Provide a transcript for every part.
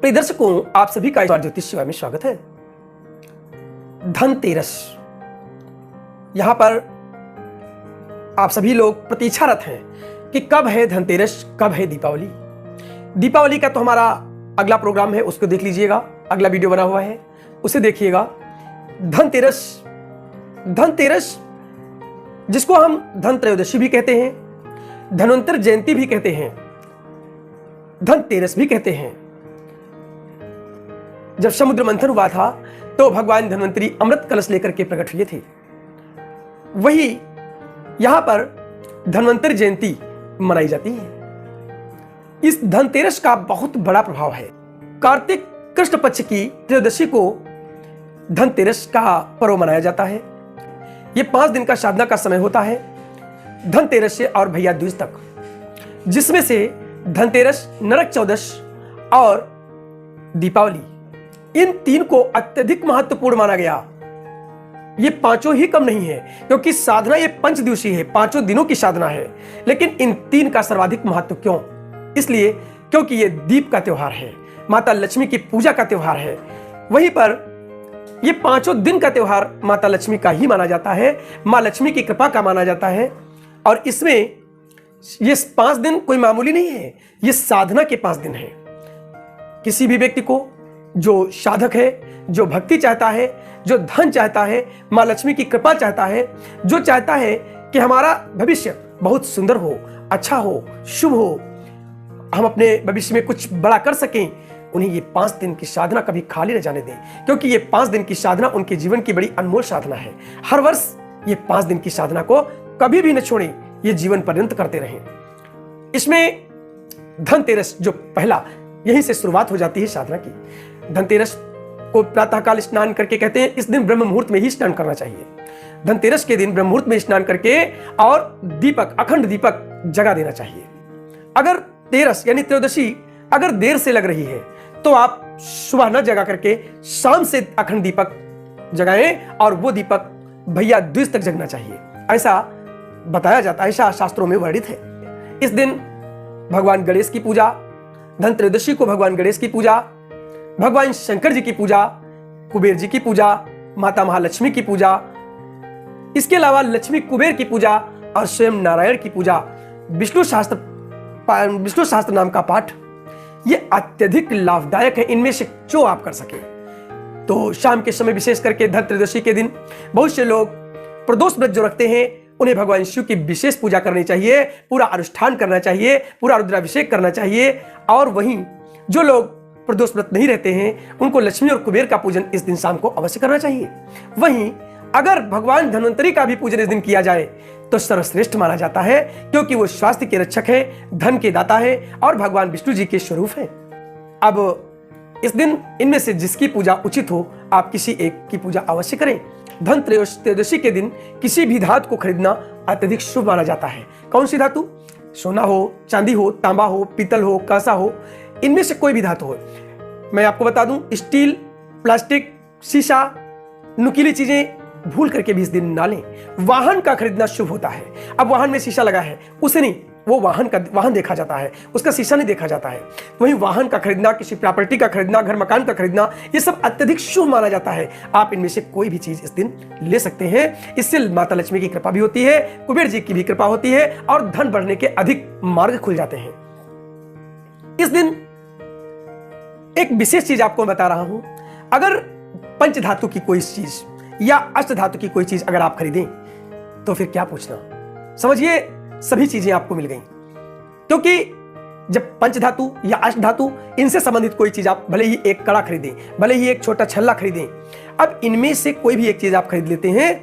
प्रिय दर्शकों, आप सभी का ज्योतिष सेवा में स्वागत है। धनतेरस, यहां पर आप सभी लोग प्रतीक्षारत हैं कि कब है धनतेरस, कब है दीपावली। दीपावली का तो हमारा अगला प्रोग्राम है, उसको देख लीजिएगा, अगला वीडियो बना हुआ है, उसे देखिएगा। धनतेरस जिसको हम धनत्रयोदशी भी कहते हैं, धन्वंतर जयंती भी कहते हैं, धनतेरस भी कहते हैं। जब समुद्र मंथन हुआ था तो भगवान धन्वंतरी अमृत कलश लेकर के प्रकट हुए थे। वही यहां पर धन्वंतर जयंती मनाई जाती है। इस धनतेरस का बहुत बड़ा प्रभाव है। कार्तिक कृष्ण पक्ष की त्रयोदशी को धनतेरस का पर्व मनाया जाता है। यह 5 दिन का साधना का समय होता है, धनतेरस से और भैया दूज तक, जिसमें से धनतेरस, नरक चौदस और दीपावली, इन 3 को अत्यधिक महत्वपूर्ण माना गया। ये 5 ही कम नहीं है, क्योंकि साधना ये 5 दिवसीय है, 5 दिनों की साधना है। लेकिन इन 3 का सर्वाधिक महत्व क्यों? इसलिए क्योंकि ये दीप का त्योहार है, माता लक्ष्मी की पूजा का त्योहार है। वहीं पर ये 5 दिन का त्योहार माता लक्ष्मी का ही माना जाता है, मां लक्ष्मी की कृपा का माना जाता है। और इसमें ये 5 दिन कोई मामूली नहीं है, ये साधना के 5 दिन है। किसी भी व्यक्ति को जो साधक है, जो भक्ति चाहता है, जो धन चाहता है, मां लक्ष्मी की कृपा चाहता है, जो चाहता है कि हमारा भविष्य बहुत सुंदर हो, अच्छा हो, शुभ हो, हम अपने भविष्य में कुछ बड़ा कर सकें, उन्हें ये 5 दिन की साधना कभी खाली न जाने दें। क्योंकि ये 5 दिन की साधना उनके जीवन की बड़ी अनमोल साधना है। हर वर्ष ये 5 दिन की साधना को कभी भी न छोड़ें, ये जीवन पर्यंत करते रहें। इसमें धनतेरस जो पहला, यहीं से शुरुआत हो जाती है साधना की। धनतेरस को प्रातःकाल स्नान करके कहते हैं, इस दिन ब्रह्म मुहूर्त में ही स्नान करना चाहिए। धनतेरस के दिन ब्रह्म मुहूर्त में स्नान करके और दीपक, अखंड दीपक जगा देना चाहिए। अगर तेरस यानी त्रयोदशी अगर देर से लग रही है तो आप सुबह न जगा करके शाम से अखंड दीपक जगाएं, और वो दीपक भैया दूज तक जगना चाहिए, ऐसा बताया जाता है, ऐसा शास्त्रों में वर्णित है। इस दिन भगवान गणेश की पूजा, धनत्रयोदशी को भगवान गणेश की पूजा, भगवान शंकर जी की पूजा, कुबेर जी की पूजा, माता महालक्ष्मी की पूजा, इसके अलावा लक्ष्मी कुबेर की पूजा और स्वयं नारायण की पूजा, विष्णु सहस्त्र नाम का पाठ, ये अत्यधिक लाभदायक है। इनमें से जो आप कर सके तो शाम के समय, विशेष करके धनत्रयोदशी के दिन, बहुत से लोग प्रदोष व्रत जो रखते हैं, उन्हें भगवान शिव की विशेष पूजा करनी चाहिए, पूरा अनुष्ठान करना चाहिए, पूरा रुद्राभिषेक करना चाहिए। और वहीं जो लोग प्रदोष व्रत नहीं रहते हैं, उनको लक्ष्मी और कुबेर का पूजन इस दिन शाम को अवश्य करना चाहिए। वहीं अगर भगवान धन्वंतरी का भी पूजन इस दिन किया जाए तो सर्वश्रेष्ठ माना जाता है, क्योंकि वो स्वास्थ्य के रक्षक है, धन के दाता है और भगवान विष्णु जी के स्वरूप है। अब इस दिन इनमें से जिसकी पूजा उचित हो, आप किसी एक की पूजा अवश्य करें। धनत्रयोदशी के दिन किसी भी धातु को खरीदना अत्यधिक शुभ माना जाता है। कौन सी धातु? सोना हो, चांदी हो, तांबा हो, पीतल हो, कांसा हो, इनमें से कोई भी धातु हो। मैं आपको बता दूं, स्टील, प्लास्टिक, शीशा, नुकीली चीजें भूल करके भी इस दिन ना लें। वाहन का खरीदना शुभ होता है। अब वाहन में शीशा लगा है, उसे नहीं, वो वाहन देखा जाता है, उसका शीशा नहीं देखा जाता है। वहीं वाहन का खरीदना, किसी प्रॉपर्टी का खरीदना, घर मकान का खरीदना, ये सब अत्यधिक शुभ माना जाता है। आप इनमें से कोई भी चीज इस दिन ले सकते हैं। इससे माता लक्ष्मी की कृपा भी होती है, कुबेर जी की भी कृपा होती है और धन बढ़ने के अधिक मार्ग खुल जाते हैं। इस दिन एक विशेष चीज आपको बता रहा हूं। अगर पंचधातु की कोई चीज या अष्ट धातु की कोई चीज अगर आप खरीदें तो फिर क्या पूछना, समझिए सभी चीजें आपको मिल गई। क्योंकि जब पंचधातु या अष्ट धातु, इनसे संबंधित कोई चीज आप भले ही एक कड़ा खरीदें, भले ही एक छोटा छल्ला खरीदें, अब इनमें से कोई भी एक चीज आप खरीद लेते हैं,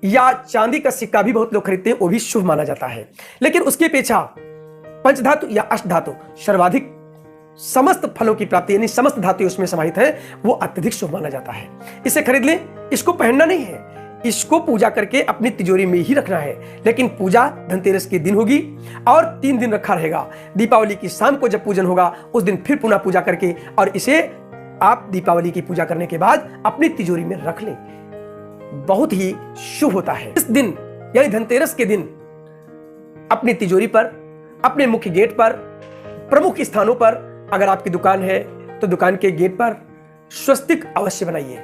या चांदी का सिक्का भी बहुत लोग खरीदते हैं, वो भी शुभ माना जाता है। लेकिन उसकी अपेक्षा पंचधातु या अष्ट धातु सर्वाधिक समस्त फलों की प्राप्ति, यानी समस्त धातु उसमें समाहित है, वो अत्यधिक शुभ माना जाता है। इसे खरीद लें। इसको पहनना नहीं है, इसको पूजा करके अपनी तिजोरी में ही रखना है। लेकिन पूजा धनतेरस के दिन होगी और 3 दिन रखा रहेगा। दीपावली की शाम को जब पूजन होगा, उस दिन फिर पुनः पूजा करके, और इसे आप दीपावली की पूजा करने के बाद अपनी तिजोरी में रख लें। बहुत ही शुभ होता है। इस दिन यानी धनतेरस के दिन अपनी तिजोरी पर, अपने मुख्य गेट पर, प्रमुख स्थानों पर, अगर आपकी दुकान है तो दुकान के गेट पर स्वस्तिक अवश्य बनाइए।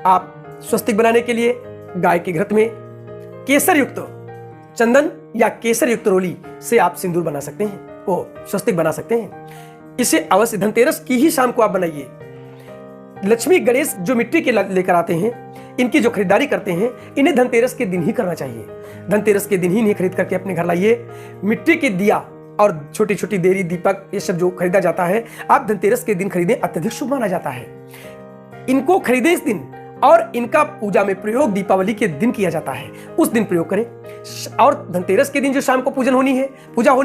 आप स्वस्तिक बनाने के लिए गाय के घृत में केसर युक्त चंदन या केसर युक्त रोली से आप सिंदूर बना सकते हैं, वो स्वस्तिक बना सकते हैं। इसे अवश्य धनतेरस की ही शाम को आप बनाइए। लक्ष्मी गणेश जो मिट्टी के लेकर आते हैं, इनकी जो खरीदारी करते हैं, इन्हें धनतेरस के दिन ही करना चाहिए। धनतेरस के दिन ही इन्हें खरीद करके अपने घर लाइए। मिट्टी के दिया और छोटी छोटी देरी, दीपक, ये सब जो खरीदा जाता है, आप धनतेरस के दिन खरीदें, अत्यधिक शुभ माना जाता है। इनको खरीदें इस दिन, और इनका पूजा में प्रयोग दीपावली के दिन किया जाता है, उस दिन प्रयोग करें। और धनतेरस के दिन जो शाम को पूजा होनी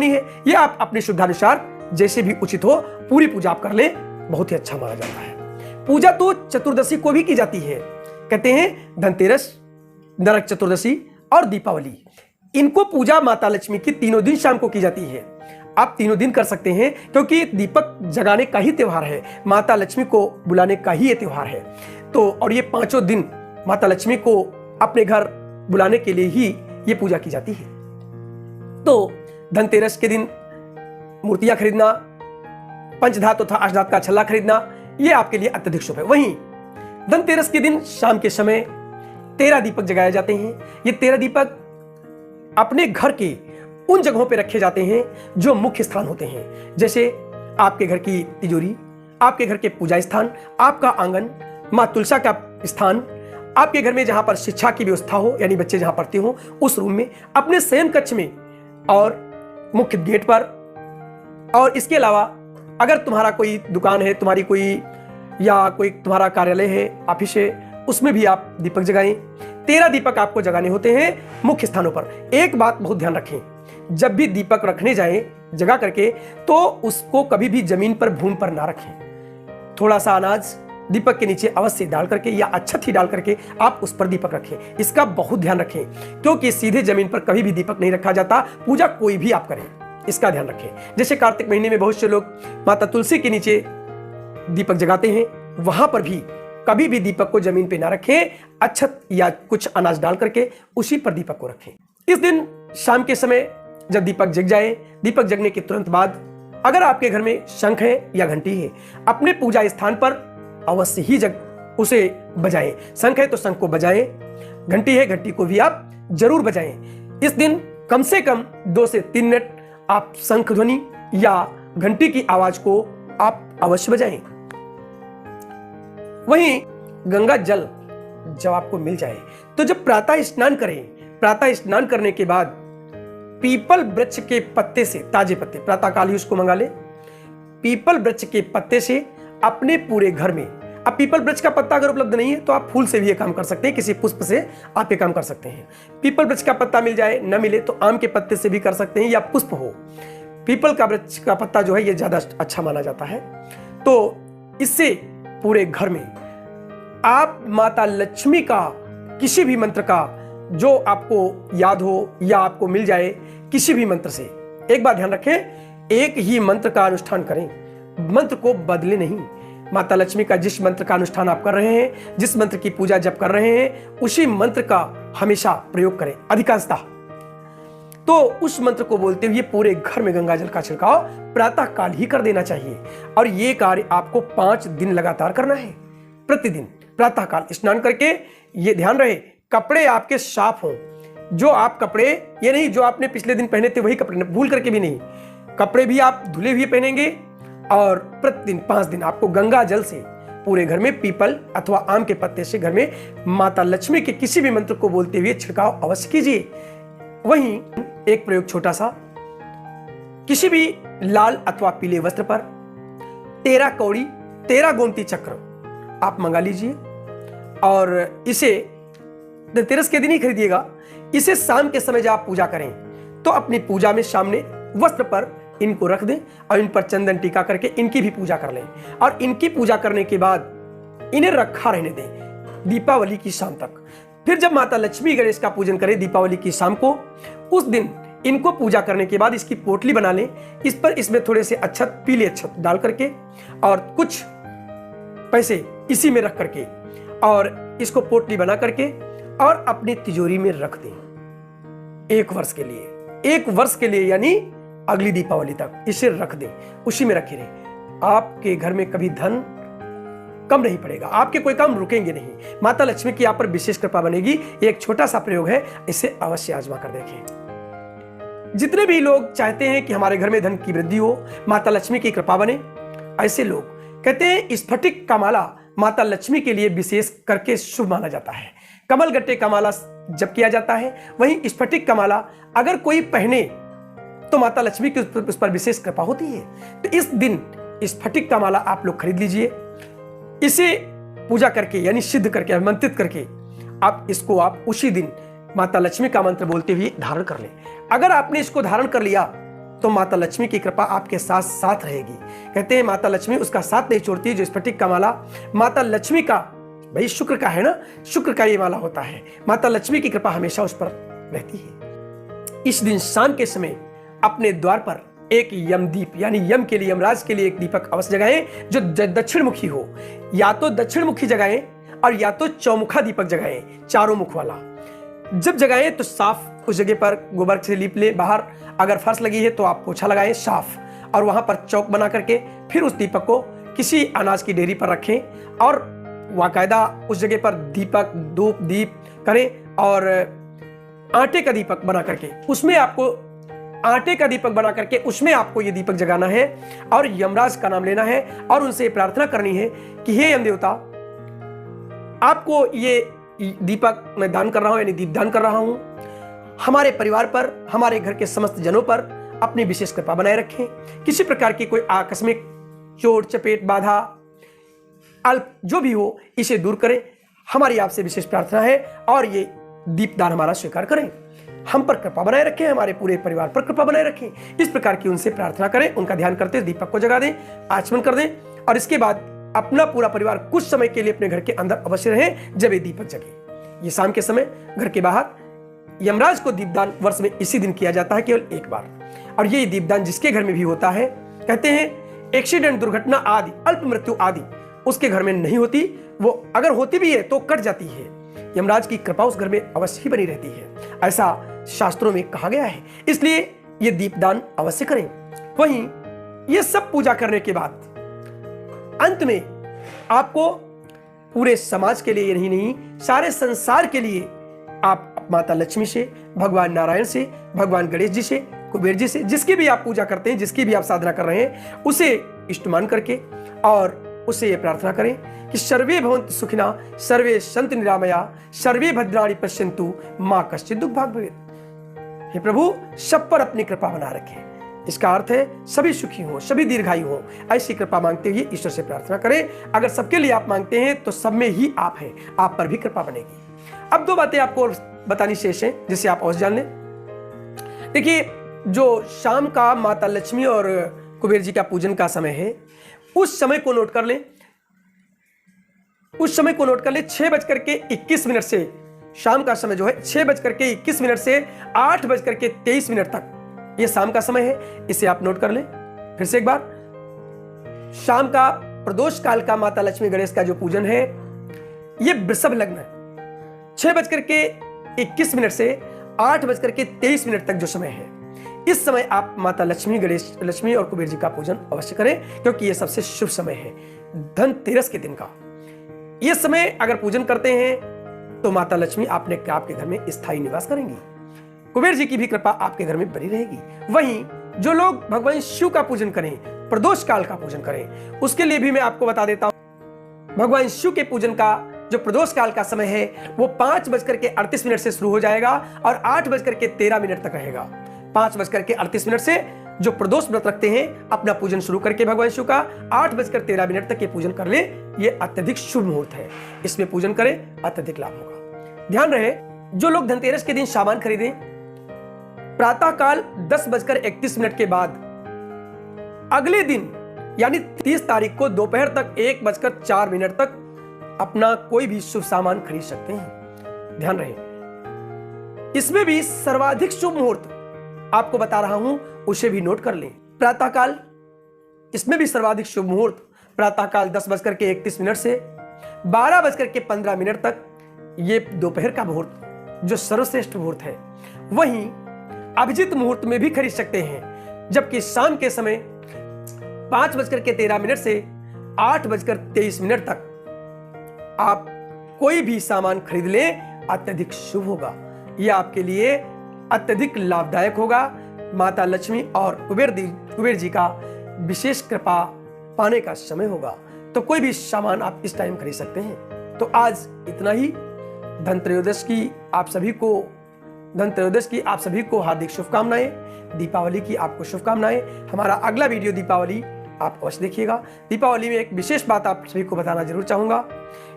है, ये आप अपने शुद्धानुसार जैसे भी उचित हो पूरी पूजा आप कर ले, बहुत ही अच्छा माना जाता है। पूजा तो चतुर्दशी को भी की जाती है। कहते हैं धनतेरस, नरक चतुर्दशी और दीपावली, इनको पूजा माता लक्ष्मी की तीनों दिन शाम को की जाती है। आप तीनों दिन कर सकते हैं, क्योंकि दीपक जगाने का ही त्योहार है, माता लक्ष्मी को बुलाने का ही ये त्योहार है। तो और ये 5 दिन माता लक्ष्मी को अपने घर बुलाने के लिए ही ये पूजा की जाती है। तो धनतेरस के दिन मूर्तियां खरीदना, पंचधातु तथा अष्टधातु का छल्ला खरीदना, ये आपके लिए अत्यधिक शुभ है। वहीं धनतेरस के दिन शाम के समय 13 दीपक जगाए जाते हैं। ये 13 दीपक अपने घर के उन जगहों पे रखे जाते हैं जो मुख्य स्थान होते हैं, जैसे आपके घर की तिजोरी, आपके घर के पूजा स्थान, आपका आंगन, मां तुलसा का स्थान, आपके घर में जहां पर शिक्षा की व्यवस्था हो, यानी बच्चे जहां पढ़ते हो उस रूम में, अपने शयन कक्ष में और मुख्य गेट पर। और इसके अलावा अगर तुम्हारा कोई दुकान है, तुम्हारी कोई या कोई तुम्हारा कार्यालय है, ऑफिस है, उसमें भी आप दीपक जगाएं। 13 दीपक आपको जगाने होते हैं मुख्य स्थानों पर। एक बात बहुत ध्यान रखें, जब भी दीपक रखने जाएं जगा करके, तो उसको कभी भी जमीन पर, भूमि पर ना रखें। थोड़ा सा अनाज दीपक के नीचे अवश्य डाल करके या अक्षत ही डाल करके आप उस पर दीपक रखें। इसका बहुत ध्यान रखें, क्योंकि सीधे जमीन पर कभी भी दीपक नहीं रखा जाता, पूजा कोई भी आप करें, इसका ध्यान रखें। जैसे कार्तिक महीने में बहुत से लोग माता तुलसी के नीचे दीपक जगाते हैं, वहां पर भी कभी भी दीपक को जमीन पे ना रखें, अक्षत या कुछ अनाज डाल करके उसी पर दीपक को रखें। इस दिन शाम के समय जब दीपक जग जाए, दीपक जगने के तुरंत बाद अगर आपके घर में शंख है या घंटी है, अपने पूजा स्थान पर अवश्य ही उसे बजाएं। शंख है तो शंख को बजाएं, घंटी है घंटी को भी आप जरूर बजाएं। इस दिन कम से कम 2 से 3 मिनट आप शंख ध्वनि या घंटी की आवाज को आप अवश्य बजाएं। वहीं गंगा जल जब आपको मिल जाए, तो जब प्रातः स्नान करें, प्रातः स्नान करने के बाद पीपल वृक्ष के पत्ते से, ताजे पत्ते प्रातःकाल ही उसको मंगा ले, पीपल वृक्ष के पत्ते से अपने पूरे घर में, अब पीपल वृक्ष का पत्ता अगर उपलब्ध नहीं है तो आप फूल से भी ये काम कर सकते हैं, किसी पुष्प से आप ये काम कर सकते हैं। पीपल वृक्ष का पत्ता मिल जाए, न मिले तो आम के पत्ते से भी कर सकते हैं, या पुष्प हो। पीपल का वृक्ष का पत्ता जो है ये ज्यादा अच्छा माना जाता है। तो इससे पूरे घर में आप माता लक्ष्मी का किसी भी मंत्र का जो आपको याद हो या आपको मिल जाए, किसी भी मंत्र से, एक बात ध्यान रखें, एक ही मंत्र का अनुष्ठान करें, मंत्र को बदले नहीं। माता लक्ष्मी का जिस मंत्र का अनुष्ठान आप कर रहे हैं, जिस मंत्र की पूजा जब कर रहे हैं, उसी मंत्र का हमेशा प्रयोग करें, अधिकांशतः। तो उस मंत्र को बोलते हुए पूरे घर में गंगा जल का छिड़काव प्रातः काल ही कर देना चाहिए। और ये कार्य आपको 5 दिन लगातार करना है। प्रतिदिन प्रातः काल स्नान करके, ये ध्यान रहे कपड़े आपके साफ हों। जो आप कपड़े, ये नहीं जो आपने पिछले दिन पहने थे वही कपड़े, भूल करके भी नहीं, कपड़े भी आप धुले हुए पहनेंगे। और प्रतिदिन 5 दिन आपको गंगा जल से पूरे घर में पीपल अथवा आम के पत्ते से घर में माता लक्ष्मी के किसी भी मंत्र को बोलते हुए छिड़काव अवश्य कीजिए। वहीं एक प्रयोग छोटा सा, किसी भी लाल अथवा पीले वस्त्र पर 13 कौड़ी 13 गोमती चक्र आप मंगा लीजिए, और इसे धनतेरस के दिन ही खरीदिएगा। इसे शाम के समय जब आप पूजा करें तो अपनी पूजा में सामने वस्त्र पर इनको रख दें और इन पर चंदन टीका करके इनकी भी पूजा कर लें। और इनकी पूजा करने के बाद इन्हें रखा रहने दें दीपावली की शाम तक। फिर जब माता लक्ष्मी गणेश का पूजन करें दीपावली की शाम को, उस दिन इनको पूजा करने के बाद इसकी पोटली बना लें। इस पर इसमें थोड़े से अक्षत, पीले अक्षत डाल करके और कुछ पैसे इसी में रख करके और इसको पोटली बना करके और अपनी तिजोरी में रख दें 1 वर्ष के लिए। 1 वर्ष के लिए यानी अगली दीपावली तक इसे रख दें, उसी में रखे रहें। आपके घर में कभी धन कम नहीं पड़ेगा, आपके कोई काम रुकेंगे नहीं, माता लक्ष्मी की आप पर विशेष कृपा बनेगी। ये एक छोटा सा प्रयोग है, इसे अवश्य आजमा कर देखें। जितने भी लोग चाहते हैं कि हमारे घर में धन की वृद्धि हो, माता लक्ष्मी की कृपा बने, ऐसे लोग कहते हैं स्फटिक का माला माता लक्ष्मी के लिए विशेष करके शुभ माना जाता है। कमल गट्टे का माला जब किया जाता है, वहीं स्फटिक का माला अगर कोई पहने तो माता लक्ष्मी की उस पर विशेष कृपा होती है। तो इस दिन स्फटिक का माला आप लोग खरीद लीजिए, इसे पूजा करके यानी सिद्ध करके आमंत्रित करके आप इसको आप उसी दिन माता लक्ष्मी का मंत्र बोलते हुए धारण कर लें। अगर आपने इसको धारण कर लिया तो माता लक्ष्मी की कृपा आपके साथ साथ रहेगी। कहते हैं माता लक्ष्मी उसका साथ नहीं छोड़ती। जो स्फटिक का माला माता लक्ष्मी का, भाई शुक्र का है ना, शुक्र का ये माला होता है, माता लक्ष्मी की कृपा हमेशा उस पर रहती है। इस दिन शाम के समय अपने द्वार पर एक यमदीप यानी यम के लिए, यमराज के लिए एक दीपक अवश्य जगाएं जो दक्षिण मुखी हो। या तो दक्षिण मुखी जगाएं और या तो चौमुखा दीपक जगाएं, चारों मुख वाला। जब जगाएं तो साफ उस जगह पर गोबर से लीप ले, बाहर अगर फर्श लगी है तो आप पोछा लगाएं साफ, और वहां पर चौक बना करके फिर उस दीपक को किसी अनाज की डेयरी पर रखें और बाकायदा उस जगह पर दीपक धूप दीप करें। और आटे का दीपक बना करके उसमें आपको ये दीपक जगाना है और यमराज का नाम लेना है और उनसे प्रार्थना करनी है कि हे यम देवता, आपको ये दीपक मैं दान कर रहा हूं यानी दीप दान कर रहा हूं, हमारे परिवार पर, हमारे घर के समस्त जनों पर अपनी विशेष कृपा बनाए रखें। किसी प्रकार की कोई आकस्मिक चोट चपेट बाधा अल्प जो भी हो इसे दूर करें, हमारी आपसे विशेष प्रार्थना है। और ये दीपदान हमारा स्वीकार करें, हम पर कृपा बनाए रखें, हमारे पूरे परिवार पर कृपा बनाए रखें। इस प्रकार की उनसे प्रार्थना करें, उनका ध्यान करते दीपक को जगा दें, आचमन कर दें और इसके बाद अपना पूरा परिवार कुछ समय के लिए अपने घर के अंदर अवश्य रहे जब ये दीपक जगे। ये शाम के समय घर के बाहर यमराज को दीपदान वर्ष में इसी दिन किया जाता है, केवल एक बार। और ये दीपदान जिसके घर में भी होता है, कहते हैं एक्सीडेंट, दुर्घटना आदि, अल्प मृत्यु आदि उसके घर में नहीं होती, वो अगर होती भी है तो कट जाती है। यमराज की कृपा उस घर में अवश्य ही बनी रहती है, ऐसा शास्त्रों में कहा गया है। इसलिए ये दीपदान अवश्य करें। वहीं ये सब पूजा करने के बाद अंत में आपको पूरे समाज के लिए नहीं, सारे संसार के लिए आप माता लक्ष्मी से, भगवान नारायण से, भगवान गणेश जी से, कुबेर जी से, जिसकी भी आप पूजा करते हैं, जिसकी भी आप साधना कर रहे हैं, उसे इष्टमान करके और उससे ये प्रार्थना करें कि सर्वे भवन्तु सुखिना, सर्वे सन्तु निरामया, सर्वे भद्राणि पश्यन्तु, मां कश्चित् दुःख भाग् भवेत्। हे प्रभु, सब पर अपनी कृपा बना रखें। इसका अर्थ है सभी सुखी हो, सभी दीर्घायु हो, ऐसी कृपा मांगते हुए ईश्वर से प्रार्थना करें। अगर सबके लिए आप मांगते हैं तो सब में ही आप हैं, आप पर भी कृपा बनेगी। अब दो बातें आपको बतानी शेष है जिसे आप अवश्य जान लें। देखिए, जो शाम का माता लक्ष्मी और कुबेर जी का पूजन का समय है, उस समय को नोट कर लें। उस समय को नोट कर ले, 6:21 से शाम का समय जो है 6:21 से 8:23 तक ये शाम का समय है। इसे आप नोट कर लें। फिर से एक बार, शाम का प्रदोष काल का माता लक्ष्मी गणेश का जो पूजन है, ये वृषभ लग्न है। 6:21 से 8:23 तक जो समय है, इस समय आप माता लक्ष्मी, गणेश, लक्ष्मी और कुबेर जी का पूजन अवश्य करें, क्योंकि यह सबसे शुभ समय है धनतेरस के दिन का। यह समय अगर पूजन करते हैं तो माता लक्ष्मी आपके घर में स्थायी निवास करेंगी, कुबेर जी की भी कृपा आपके घर में बनी रहेगी। वहीं जो लोग भगवान शिव का पूजन करें, प्रदोष काल का पूजन करें, उसके लिए भी मैं आपको बता देता हूं। भगवान शिव के पूजन का जो प्रदोष काल का समय है वो 5:38 से शुरू हो जाएगा और 8:13 तक रहेगा। 5:38 से जो प्रदोष व्रत रखते हैं, अपना पूजन शुरू करके भगवान शिव का 8:13 तक ये पूजन कर ले, ये अत्यधिक शुभ मुहूर्त है। इसमें पूजन करें, अत्यधिक लाभ होगा। ध्यान रहे, जो लोग धनतेरस के दिन सामान खरीदें, प्रातः काल 10:31 के बाद अगले दिन यानी 30 तारीख को दोपहर तक 1:04 तक अपना कोई भी शुभ सामान खरीद सकते हैं। ध्यान रहे, इसमें भी सर्वाधिक शुभ मुहूर्त आपको बता रहा हूं, उसे भी नोट कर लें। प्रातःकाल, इसमें भी सर्वाधिक शुभ मुहूर्त प्रातःकाल 10:31 से 12:15 तक, ये दोपहर का मुहूर्त जो सर्वश्रेष्ठ मुहूर्त है। वहीं अभिजीत मुहूर्त में भी खरीद सकते हैं, जबकि शाम के समय 5:13 से 8:23 तक आप कोई भी सामान खरीद लें अत्यधिक शुभ होगा। यह आपके लिए अत्यधिक लाभदायक होगा। माता लक्ष्मी और कुबेर जी का विशेष कृपा पाने का समय होगा। तो कोई भी सामान आप इस टाइम खरीद सकते हैं। तो आज इतना ही। धनत्रयोदश की आप सभी को हार्दिक शुभकामनाएं। दीपावली की आपको शुभकामनाएं। हमारा अगला वीडियो दीपावली आप अवश्य देखिएगा। दीपावली में एक विशेष बात आप सभी को बताना जरूर चाहूंगा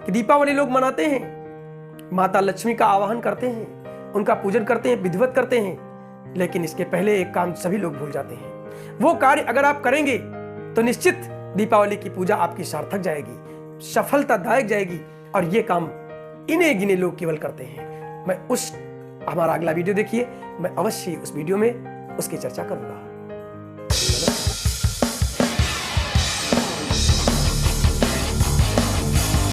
कि दीपावली लोग मनाते हैं, माता लक्ष्मी का आवाहन करते हैं, उनका पूजन करते हैं, विधिवत करते हैं, लेकिन इसके पहले एक काम सभी लोग भूल जाते हैं। वो कार्य अगर आप करेंगे तो निश्चित दीपावली की पूजा आपकी सार्थक जाएगी, सफलतादायक जाएगी। और ये काम इन्हें गिने लोग केवल करते हैं। हमारा अगला वीडियो देखिए, मैं अवश्य उस वीडियो में उसकी चर्चा करूंगा।